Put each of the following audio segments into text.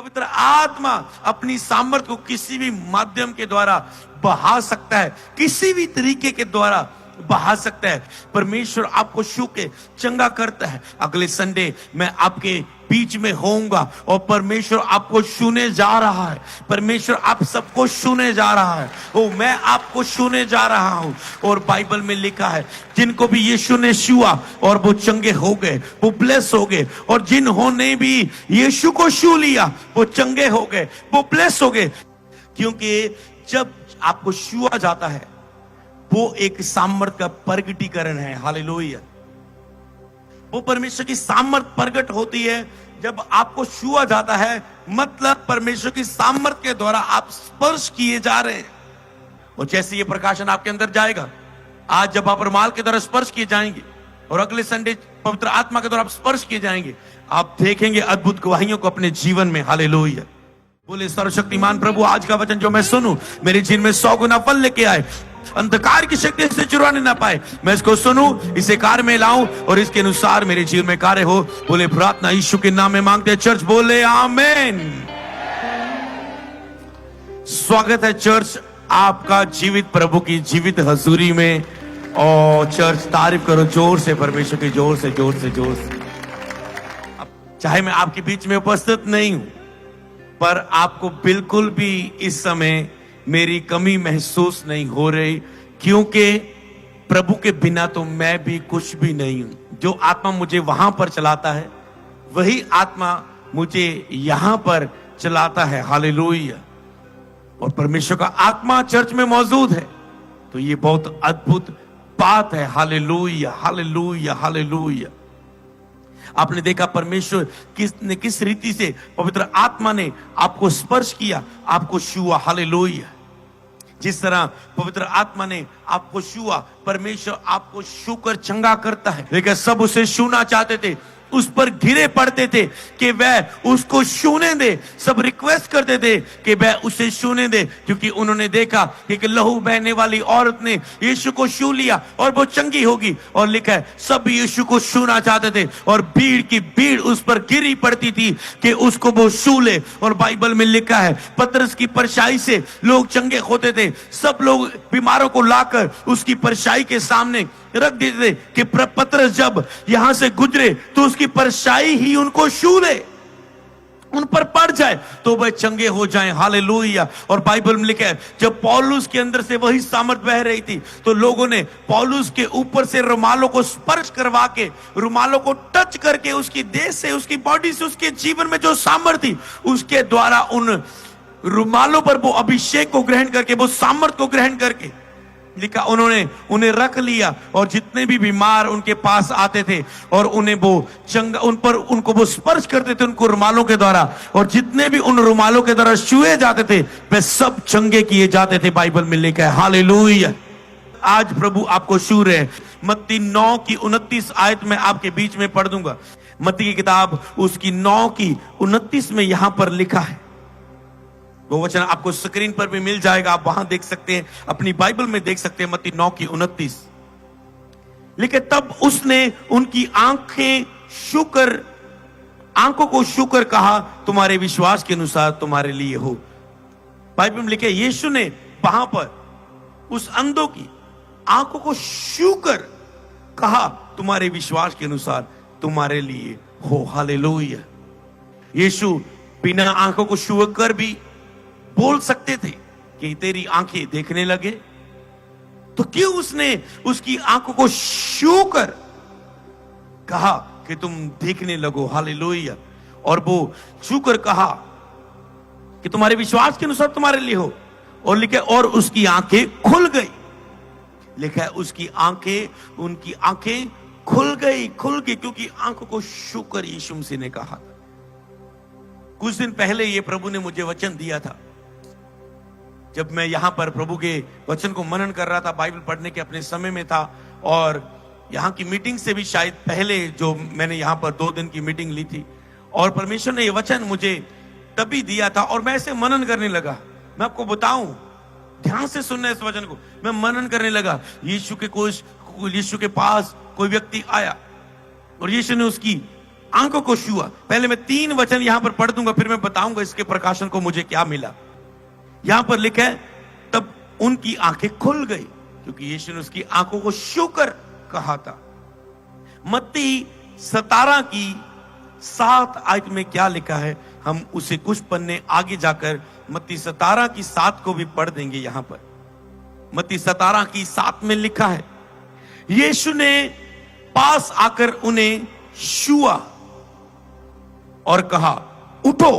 पवित्र आत्मा अपनी सामर्थ को किसी भी माध्यम के द्वारा बहा सकता है, किसी भी तरीके के द्वारा बहा सकता है। परमेश्वर आपको छू के चंगा करता है। अगले संडे मैं आपके बीच में होऊंगा और परमेश्वर आपको छूने जा रहा है। परमेश्वर आप सबको छूने जा रहा है। ओ मैं आपको छूने जा रहा हूं। और बाइबल में लिखा है जिनको भी यीशु ने छुआ और वो चंगे हो गए, वो ब्लेस हो गए। और जिन्होंने भी यीशु को छू लिया वो चंगे हो गए, वो ब्लेस हो गए। क्योंकि जब आपको छुआ जाता है वो एक सामर्थ का प्रगटीकरण है। हालेलुया। वो परमेश्वर की सामर्थ प्रकट होती है जब आपको छुआ जाता है। मतलब परमेश्वर की सामर्थ के द्वारा आप स्पर्श किए जा रहे हैं। और जैसे ये प्रकाशन आपके अंदर जाएगा, आज जब आप रुमाल के द्वारा स्पर्श किए जाएंगे और अगले संडे पवित्र आत्मा के द्वारा आप स्पर्श किए जाएंगे, आप देखेंगे अद्भुत गवाहियों को अपने जीवन में। हालेलुया। बोले सर्वशक्तिमान प्रभु, आज का वचन जो मैं सुनूं मेरे जीवन में 100 गुना फल लेके आए, अंधकार की शक्ति से चुराने ना पाए। मैं इसको सुनूं, इसे कार्य में लाऊं और इसके अनुसार मेरे जीवन में कार्य हो। बोले प्रार्थना यीशु के नाम में मांगते हैं। चर्च बोले आमेन। स्वागत है चर्च आपका जीवित प्रभु की जीवित हजूरी में। और चर्च तारीफ करो जोर से परमेश्वर की, जोर से जोर से जोर से। चाहे मैं आपके बीच में उपस्थित नहीं हूं, पर आपको बिल्कुल भी इस समय मेरी कमी महसूस नहीं हो रही, क्योंकि प्रभु के बिना तो मैं भी कुछ भी नहीं हूं। जो आत्मा मुझे वहां पर चलाता है वही आत्मा मुझे यहां पर चलाता है। हालेलुया। और परमेश्वर का आत्मा चर्च में मौजूद है तो ये बहुत अद्भुत बात है। Hallelujah, hallelujah, hallelujah. आपने देखा परमेश्वर किस रीति से पवित्र आत्मा ने आपको स्पर्श किया, आपको छुआ। हालेलुया। जिस तरह पवित्र आत्मा ने आपको छुआ, परमेश्वर आपको छूकर चंगा करता है। लेकिन सब उसे छूना चाहते थे, उस पर घिरे पड़ते थे कि वह उसको छूने दे। सब रिक्वेस्ट करते थे कि वह उसे छूने दे, क्योंकि उन्होंने देखा कि एक लहू बहने वाली औरत ने यीशु को छू लिया और वो चंगी होगी। और लिखा है सब यीशु को छूना चाहते थे और भीड़ की भीड़ उस पर घिरी पड़ती थी कि उसको वो छू ले। और बाइबल में लिखा है पतरस की परछाई से लोग चंगे होते थे। सब लोग बीमारों को लाकर उसकी परछाई के सामने रख देते कि पतरस जब यहां से गुजरे तो उसकी परछाई ही उनको छू ले, उन पर पड़ जाए तो वह चंगे हो जाएं। हालेलुया। और बाइबल में लिखा है जब पौलुस के अंदर से वही सामर्थ बह रही थी तो लोगों ने पौलुस के ऊपर से रुमालों को स्पर्श करवा के, रुमालों को टच करके उसकी देह से, उसकी बॉडी से, उसके जीवन में जो सामर्थ थी उसके द्वारा उन रुमालों पर वो अभिषेक को ग्रहण करके, वो सामर्थ को ग्रहण करके लिखा उन्होंने उन्हें रख लिया। और जितने भी बीमार उनके पास आते थे और उन्हें वो चंगा, उन पर उनको वो स्पर्श करते थे उनको रुमालों के द्वारा, और जितने भी उन रुमालों के द्वारा छुए जाते थे वे सब चंगे किए जाते थे। बाइबल में लिखा है। हालेलुया। आज प्रभु आपको छू रहे हैं। मत्ती 9 की 29 आयत में आपके बीच में पढ़ दूंगा। मत्ती की किताब उसकी 9 की 29 में यहां पर लिखा है, वो वचन आपको स्क्रीन पर भी मिल जाएगा, आप वहां देख सकते हैं, अपनी बाइबल में देख सकते हैं। मत्ती 9 की 29 लिखे तब उसने उनकी आंखों को छूकर कहा तुम्हारे विश्वास के अनुसार तुम्हारे लिए हो। बाइबल में लिखे यीशु ने वहां पर उस अंधों की आंखों को छूकर कहा तुम्हारे विश्वास के अनुसार तुम्हारे लिए हो। हालेलुया। यीशु बिना आंखों को छूकर भी बोल सकते थे कि तेरी आंखें देखने लगे, तो क्यों उसने उसकी आंखों को छूकर कहा कि तुम देखने लगो। हालेलुया। और वो छूकर कहा कि तुम्हारे विश्वास के अनुसार तुम्हारे लिए हो। और लिखे और उसकी आंखें खुल गई। लिखा है उसकी आंखें, उनकी आंखें खुल गई क्योंकि आंखों को छूकर यीशु मसीह ने कहा। कुछ दिन पहले ये प्रभु ने मुझे वचन दिया था, जब मैं यहां पर प्रभु के वचन को मनन कर रहा था, बाइबल पढ़ने के अपने समय में था, और यहां की मीटिंग से भी शायद पहले जो मैंने यहां पर 2 दिन की मीटिंग ली थी, और परमेश्वर ने ये वचन मुझे तभी दिया था और मैं ऐसे मनन करने लगा। मैं आपको बताऊं, ध्यान से सुनना इस वचन को। मैं मनन करने लगा। यीशु के पास कोई व्यक्ति आया और यीशु ने उसकी आंखों को छुआ। पहले मैं 3 वचन यहां पर पढ़ दूंगा, फिर मैं बताऊंगा इसके प्रकाशन को मुझे क्या मिला। यहां पर लिखा है, तब उनकी आंखें खुल गई, क्योंकि यीशु ने उसकी आंखों को छू कर कहा था। मत्ती 17 की 7 आयत में क्या लिखा है, हम उसे कुछ पन्ने आगे जाकर मत्ती 17 की 7 को भी पढ़ देंगे। यहां पर मत्ती 17 की 7 में लिखा है, यीशु ने पास आकर उन्हें छुआ और कहा, उठो,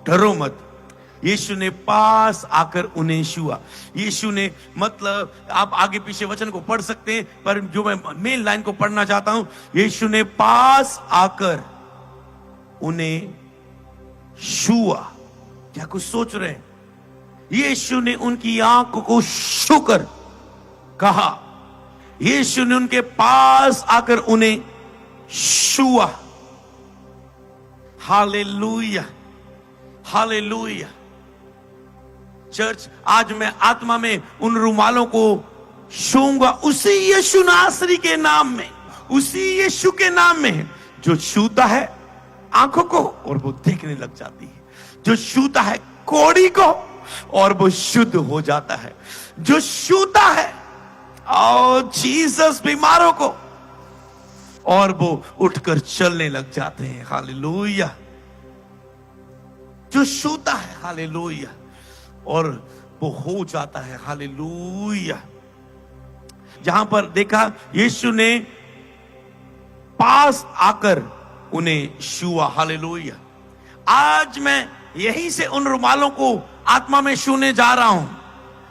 डरो मत। यीशु ने पास आकर उन्हें छुआ। यीशु ने, मतलब आप आगे पीछे वचन को पढ़ सकते हैं, पर जो मैं मेन लाइन को पढ़ना चाहता हूं, यीशु ने पास आकर उन्हें छुआ। क्या कुछ सोच रहे हैं? यीशु ने उनकी आंखों को छूकर कहा, यीशु ने उनके पास आकर उन्हें छुआ। Hallelujah, hallelujah. चर्च, आज मैं आत्मा में उन रुमालों को छूंगा, उसी यीशु नासरी के नाम में, उसी यीशु के नाम में, जो छूता है आंखों को और वो देखने लग जाती है, जो छूता है कोढ़ी को और वो शुद्ध हो जाता है, जो छूता है और जीसस बीमारों को और वो उठकर चलने लग जाते हैं। हालेलुया। जो छूता है, हालेलुया, और वो हो जाता है। हालेलुया। जहां पर देखा, यीशु ने पास आकर उन्हें छुआ। हालेलुया। आज मैं यहीं से उन रुमालों को आत्मा में छूने जा रहा हूं,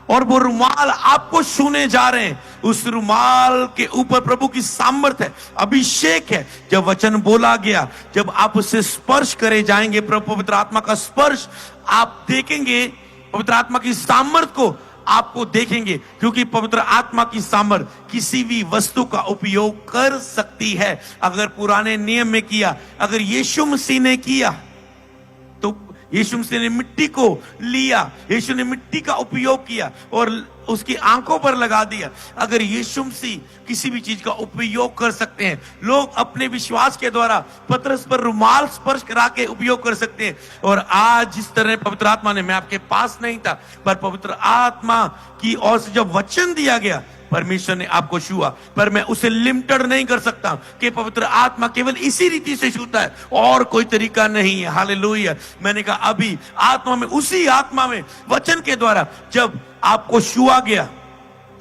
और वो रुमाल आपको छूने जा रहे हैं। उस रुमाल के ऊपर प्रभु की सामर्थ है, अभिषेक है। जब वचन बोला गया, जब आप उससे स्पर्श करे जाएंगे, प्रभु पवित्र आत्मा का स्पर्श आप देखेंगे, पवित्र आत्मा की सामर्थ को आपको देखेंगे, क्योंकि पवित्र आत्मा की सामर्थ किसी भी वस्तु का उपयोग कर सकती है। अगर पुराने नियम में किया, अगर यीशु मसीह ने किया, तो यीशु मसीह ने मिट्टी को लिया, यीशु ने मिट्टी का उपयोग किया और उसकी आंखों पर लगा दिया। अगर यीशु मसीह किसी भी चीज का उपयोग कर सकते हैं, लोग अपने विश्वास के द्वारा पतरस पर रुमाल स्पर्श करा के उपयोग कर सकते हैं। और आज जिस तरह पवित्र आत्मा ने, मैं आपके पास नहीं था, पर पवित्र आत्मा की ओर से जब वचन दिया गया, परमेश्वर ने आपको छुआ, पर मैं उसे लिमिटेड नहीं कर सकता कि पवित्र आत्मा केवल इसी रीति से छूता है और कोई तरीका नहीं है। हालेलुया। मैंने कहा अभी आत्मा में, उसी आत्मा में वचन के द्वारा जब आपको छुआ गया,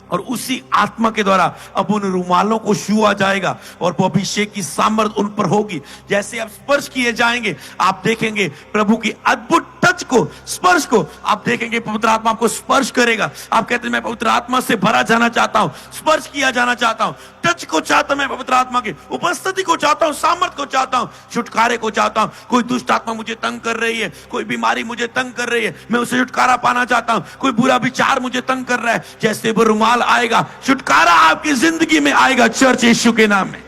और उसी आत्मा के द्वारा अब उन रुमालों को छुआ जाएगा और वो अभिषेक की सामर्थ उन पर होगी। जैसे आप स्पर्श किए जाएंगे, आप देखेंगे प्रभु की अद्भुत टच को, स्पर्श को आप देखेंगे। पवित्र आत्मा आपको स्पर्श करेगा। आप कहते हैं मैं पवित्र आत्मा से भरा जाना चाहता हूं, स्पर्श किया जाना चाहता हूं, टच को चाहता हूं, मैं पवित्र आत्मा की उपस्थिति को चाहता हूं, सामर्थ को चाहता हूं, छुटकारे को चाहता हूं। कोई दुष्ट आत्मा मुझे तंग कर रही है, कोई बीमारी मुझे तंग कर रही है, मैं उसे छुटकारा पाना चाहता हूं। कोई बुरा विचार मुझे तंग कर रहा है, जैसे वो रुमाल आएगा, छुटकारा आपकी जिंदगी में आएगा, चर्च यीशु के नाम में।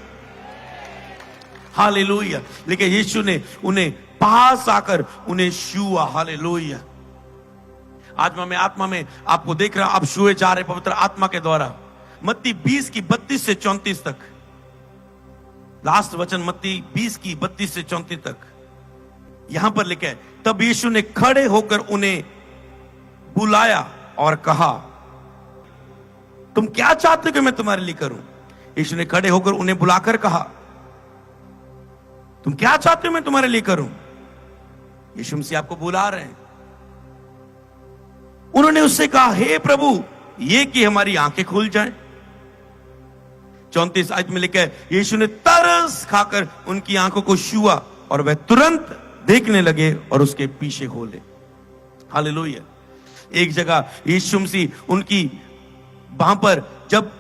हालेलुया। लेकिन यीशु ने उन्हें पास आकर उन्हें छुआ। हालेलुया। आज मैं आत्मा में आपको देख रहा हूं, आप छुए जा रहे पवित्र आत्मा के द्वारा। मत्ती 20 की 32 से 34 तक, लास्ट वचन मत्ती 20 की 32 से 34 तक, यहां पर लिखा है, तब यीशु ने खड़े होकर उन्हें बुलाया और कहा, तुम क्या चाहते हो कि मैं तुम्हारे लिए करूं? यीशु ने खड़े होकर उन्हें बुलाकर कहा, तुम क्या चाहते हो मैं तुम्हारे लिए करूं? यीशु मसीह आपको बुला रहे हैं। उन्होंने उससे कहा, हे प्रभु, ये कि हमारी आंखें खुल जाएं। 34 आयत में लिखा है, यीशु ने तरस खाकर उनकी आंखों को छुआ और वह तुरंत देखने लगे और उसके पीछे खोले। हालेलुया। एक जगह यीशु मसीह उनकी वहां पर जब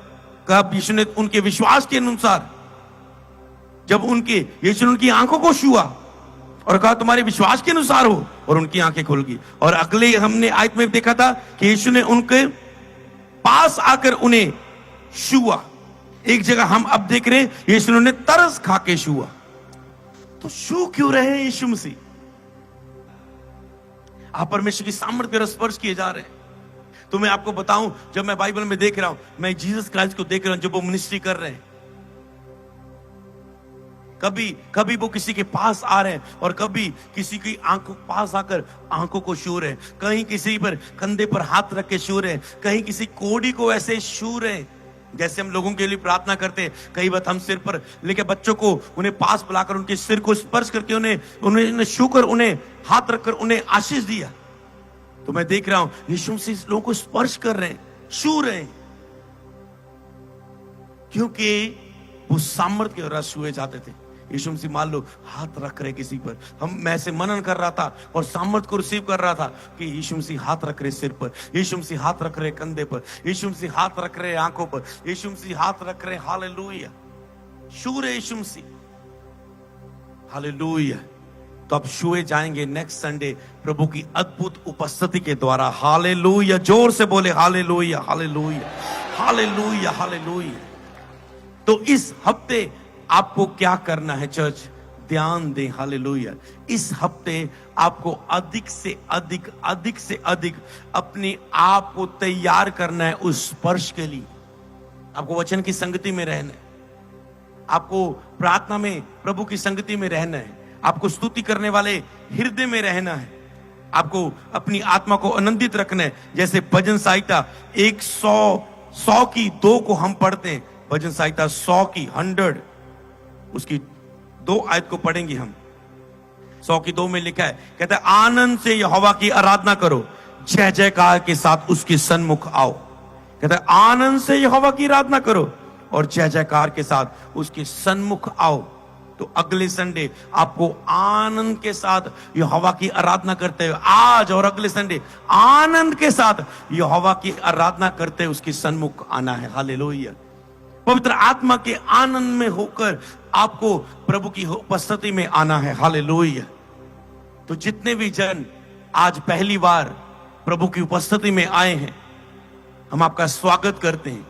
कहा, यीशु ने उनके विश्वास के अनुसार जब यीशु ने उनकी आंखों को छुआ और कहा तुम्हारे विश्वास के अनुसार हो, और उनकी आंखें खुल गई। और अगले हमने आयत में देखा था कि यीशु ने उनके पास आकर उन्हें छुआ। एक जगह हम अब देख रहे हैं, यीशु ने तरस खा के छुआ। तो छू क्यों रहे हैं यीशु मसीह? आप परमेश्वर की सामर्थ्य स्पर्श किए जा रहे हैं। तो मैं आपको बताऊं, जब मैं बाइबल में देख रहा हूं, मैं जीसस क्राइस्ट को देख रहा हूं, जब वो मिनिस्ट्री कर रहे हैं, कभी कभी वो किसी के पास आ रहे हैं और कभी किसी की आंखों पास आकर आंखों को छू रहे हैं, कहीं किसी पर कंधे पर हाथ रख के छू रहे हैं, कहीं किसी कोड़ी को ऐसे छू रहे हैं। जैसे हम लोगों के लिए प्रार्थना करते हैं, कई बार हम सिर पर लेके बच्चों को उन्हें पास बुलाकर उनके सिर को स्पर्श करके उन्हें छू कर उन्हें हाथ रखकर उन्हें आशीष दिया। तो मैं देख रहा हूं यीशु मसीह इस लोगों को स्पर्श कर रहे हैं, छू रहे हैं, क्योंकि वो सामर्थ्य के द्वारा छुए जाते थे। यीशु मसीह मान लो हाथ रख रहे किसी पर, मैं ऐसे मनन कर रहा था और सामर्थ्य को रिसीव कर रहा था कि यीशु मसीह हाथ रख रहे सिर पर, यीशु मसीह हाथ रख रहे कंधे पर, यीशु मसीह हाथ रख रहे आंखों पर, यीशु मसीह हाथ रख रहे, हालेलुया, छू रहे यीशु मसीह, हालेलुया। तो अब छुए जाएंगे नेक्स्ट संडे प्रभु की अद्भुत उपस्थिति के द्वारा। हालेलुया, जोर से बोले हालेलुया, हालेलुया, हालेलुया, हालेलुया। तो इस हफ्ते आपको क्या करना है चर्च, ध्यान दें, हालेलुया। इस हफ्ते आपको अधिक से अधिक अपने आप को तैयार करना है उस स्पर्श के लिए। आपको वचन की संगति में रहना है, आपको प्रार्थना में प्रभु की संगति में रहना है, आपको स्तुति करने वाले हृदय में रहना है, आपको अपनी आत्मा को आनंदित रखना है। जैसे भजन संहिता 100 की 2 को हम पढ़ते हैं, भजन संहिता 100 की 100 उसकी 2 आयत को पढ़ेंगे हम। 100 की 2 में लिखा है, कहता है आनंद से यहोवा की आराधना करो, जय जयकार के साथ उसके सन्मुख आओ। कहता है आनंद से यहोवा की आराधना करो और जय जयकार के साथ उसके सन्मुख आओ। तो अगले संडे आपको आनंद के साथ यहोवा की आराधना करते हुए, आज और अगले संडे आनंद के साथ यहोवा की आराधना करते हुए उसके सन्मुख आना है। हालेलुया। पवित्र आत्मा के आनंद में होकर आपको प्रभु की उपस्थिति में आना है। हालेलुया। तो जितने भी जन आज पहली बार प्रभु की उपस्थिति में आए हैं, हम आपका स्वागत करते हैं।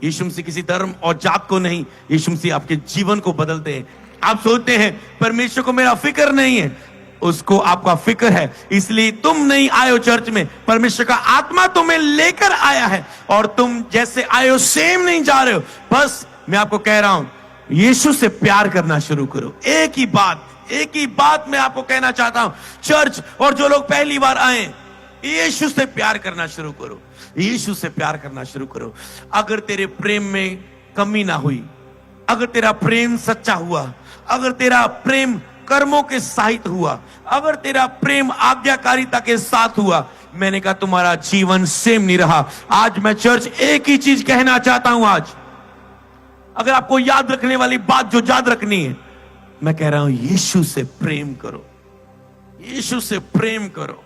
यीशु मसीह किसी धर्म और जात को नहीं, यीशु मसीह आपके जीवन को बदलते हैं। आप सोचते हैं परमेश्वर को मेरा फिक्र नहीं है, उसको आपका फिक्र है, इसलिए तुम नहीं आए हो चर्च में। परमेश्वर का आत्मा तुम्हें लेकर आया है और तुम जैसे आए हो सेम नहीं जा रहे हो। बस मैं आपको कह रहा हूं, यीशु से प्यार करना शुरू करो। एक ही बात मैं आपको कहना चाहता हूं, चर्च और जो लोग पहली बार आए, यीशु से प्यार करना शुरू करो, यीशु से प्यार करना शुरू करो। अगर तेरे प्रेम में कमी ना हुई, अगर तेरा प्रेम सच्चा हुआ, अगर तेरा प्रेम कर्मों के सहित हुआ, अगर तेरा प्रेम आज्ञाकारिता के साथ हुआ, मैंने कहा तुम्हारा जीवन सेम नहीं रहा। आज मैं चर्च एक ही चीज कहना चाहता हूं। आज अगर आपको याद रखने वाली बात जो याद रखनी है, मैं कह रहा हूं यीशु से प्रेम करो, यीशु से प्रेम करो,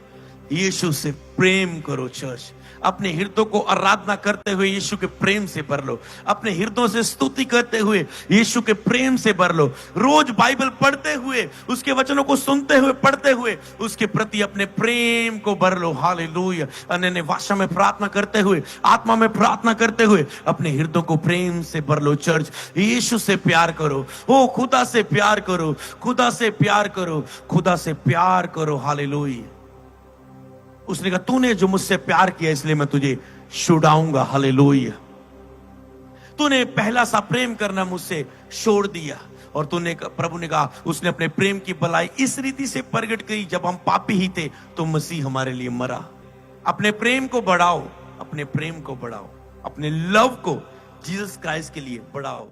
यीशु से प्रेम करो। चर्च अपने हृदयों को आराधना करते हुए यीशु के प्रेम से भर लो, अपने हृदयों से स्तुति करते हुए यीशु के प्रेम से भर लो। रोज बाइबल पढ़ते हुए, उसके वचनों को सुनते हुए, पढ़ते हुए उसके प्रति अपने प्रेम को भर लो। हालेलुया। अन्य भाषा में प्रार्थना करते हुए, आत्मा में प्रार्थना करते हुए अपने हृदयों को प्रेम से भर लो। चर्च यीशु से प्यार करो, ओ खुदा से प्यार करो, खुदा से प्यार करो, खुदा से प्यार करो। हालेलुया। उसने कहा तूने जो मुझसे प्यार किया इसलिए मैं तुझे छुड़ाऊंगा। हालेलुया। तूने पहला सा प्रेम करना मुझसे छोड़ दिया, और तूने, प्रभु ने कहा, उसने अपने प्रेम की भलाई इस रीति से प्रकट की, जब हम पापी ही थे तो मसीह हमारे लिए मरा। अपने प्रेम को बढ़ाओ, अपने प्रेम को बढ़ाओ, अपने लव को जीसस क्राइस्ट के लिए बढ़ाओ।